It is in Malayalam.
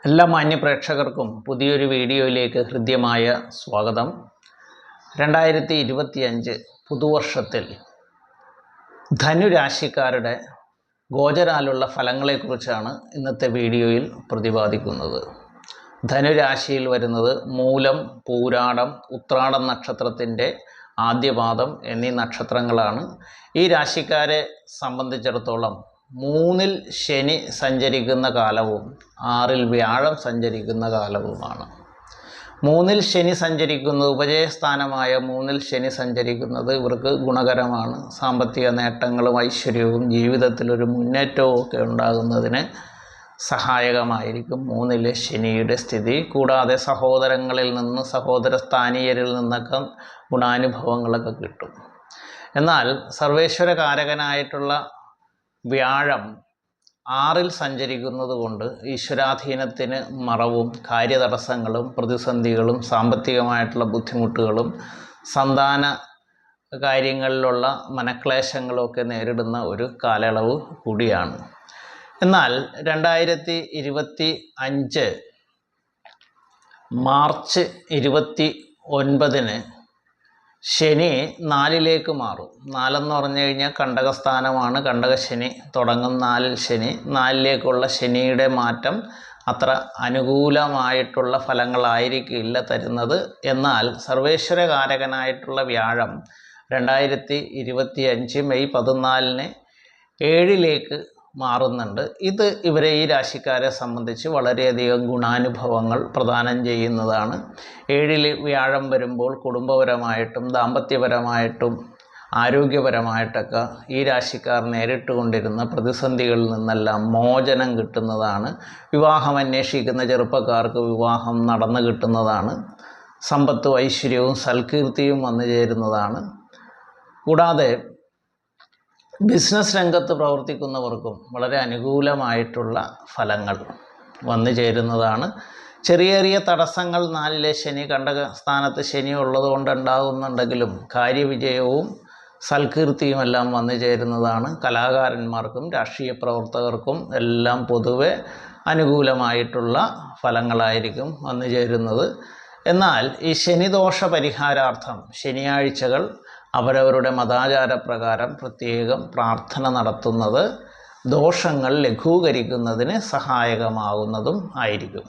എല്ലാ മാന്യപ്രേക്ഷകർക്കും പുതിയൊരു വീഡിയോയിലേക്ക് ഹൃദ്യമായ സ്വാഗതം. 2025 പുതുവർഷത്തിൽ ധനുരാശിക്കാരുടെ ഗോചരാലുള്ള ഫലങ്ങളെക്കുറിച്ചാണ് ഇന്നത്തെ വീഡിയോയിൽ പ്രതിപാദിക്കുന്നത്. ധനുരാശിയിൽ വരുന്നത് മൂലം, പൂരാടം, ഉത്രാടം നക്ഷത്രത്തിൻ്റെ ആദ്യപാദം എന്നീ നക്ഷത്രങ്ങളാണ്. ഈ രാശിക്കാരെ സംബന്ധിച്ചിടത്തോളം 3-ൽ ശനി സഞ്ചരിക്കുന്ന കാലവും 6-ൽ വ്യാഴം സഞ്ചരിക്കുന്ന കാലവുമാണ്. 3-ൽ ശനി സഞ്ചരിക്കുന്നത്, ഉപജയസ്ഥാനമായ 3-ൽ ശനി സഞ്ചരിക്കുന്നത് ഇവർക്ക് ഗുണകരമാണ്. സാമ്പത്തിക നേട്ടങ്ങളും ഐശ്വര്യവും ജീവിതത്തിലൊരു മുന്നേറ്റവും ഒക്കെ ഉണ്ടാകുന്നതിന് സഹായകമായിരിക്കും 3-ലെ ശനിയുടെ സ്ഥിതി. കൂടാതെ സഹോദരങ്ങളിൽ നിന്ന്, സഹോദര സ്ഥാനീയരിൽ നിന്നൊക്കെ ഗുണാനുഭവങ്ങളൊക്കെ കിട്ടും. എന്നാൽ സർവേശ്വരകാരകനായിട്ടുള്ള വ്യാഴം 6-ൽ സഞ്ചരിക്കുന്നത് കൊണ്ട് ഈശ്വരാധീനത്തിന് മറവും, കാര്യതടസ്സങ്ങളും, പ്രതിസന്ധികളും, സാമ്പത്തികമായിട്ടുള്ള ബുദ്ധിമുട്ടുകളും, സന്താന കാര്യങ്ങളിലുള്ള മനക്ലേശങ്ങളൊക്കെ നേരിടുന്ന ഒരു കാലയളവ് കൂടിയാണ്. എന്നാൽ 2025 മാർച്ച് 29-ന് ശനി 4-ലേക്ക് മാറും. 4 പറഞ്ഞു കഴിഞ്ഞാൽ കണ്ടകസ്ഥാനമാണ്. കണ്ടകശനി തുടങ്ങും 4-ൽ ശനി. 4-ലേക്കുള്ള ശനിയുടെ മാറ്റം അത്ര അനുകൂലമായിട്ടുള്ള ഫലങ്ങളായിരിക്കില്ല തരുന്നത്. എന്നാൽ സർവേശ്വരകാരകനായിട്ടുള്ള വ്യാഴം 2025 മെയ് 14-ന് 7-ലേക്ക് മാറുന്നുണ്ട്. ഇത് ഇവരെ, ഈ രാശിക്കാരെ സംബന്ധിച്ച് വളരെയധികം ഗുണാനുഭവങ്ങൾ പ്രദാനം ചെയ്യുന്നതാണ്. 7-ൽ വ്യാഴം വരുമ്പോൾ കുടുംബപരമായിട്ടും ദാമ്പത്യപരമായിട്ടും ആരോഗ്യപരമായിട്ടൊക്കെ ഈ രാശിക്കാർ നേരിട്ടുകൊണ്ടിരുന്ന പ്രതിസന്ധികളിൽ നിന്നെല്ലാം മോചനം കിട്ടുന്നതാണ്. വിവാഹം അന്വേഷിക്കുന്ന ചെറുപ്പക്കാർക്ക് വിവാഹം നടന്നു കിട്ടുന്നതാണ്. സമ്പത്തും ഐശ്വര്യവും സൽകീർത്തിയും വന്നു ചേരുന്നതാണ്. കൂടാതെ ബിസിനസ് രംഗത്ത് പ്രവർത്തിക്കുന്നവർക്കും വളരെ അനുകൂലമായിട്ടുള്ള ഫലങ്ങൾ വന്നു ചേരുന്നതാണ്. ചെറിയ ചെറിയ തടസ്സങ്ങൾ 4-ലെ ശനി, കണ്ടക സ്ഥാനത്ത് ശനി ഉള്ളത് കൊണ്ട് ഉണ്ടാകുന്നുണ്ടെങ്കിലും കാര്യവിജയവും സൽകീർത്തിയും എല്ലാം വന്നു ചേരുന്നതാണ്. കലാകാരന്മാർക്കും രാഷ്ട്രീയ പ്രവർത്തകർക്കും എല്ലാം പൊതുവെ അനുകൂലമായിട്ടുള്ള ഫലങ്ങളായിരിക്കും വന്നു ചേരുന്നത്. എന്നാൽ ഈ ശനിദോഷ പരിഹാരാർത്ഥം ശനിയാഴ്ചകൾ അവരവരുടെ മതാചാരപ്രകാരം പ്രത്യേകം പ്രാർത്ഥന നടത്തുന്നത് ദോഷങ്ങൾ ലഘൂകരിക്കുന്നതിന് സഹായകമാകുന്നതും ആയിരിക്കും.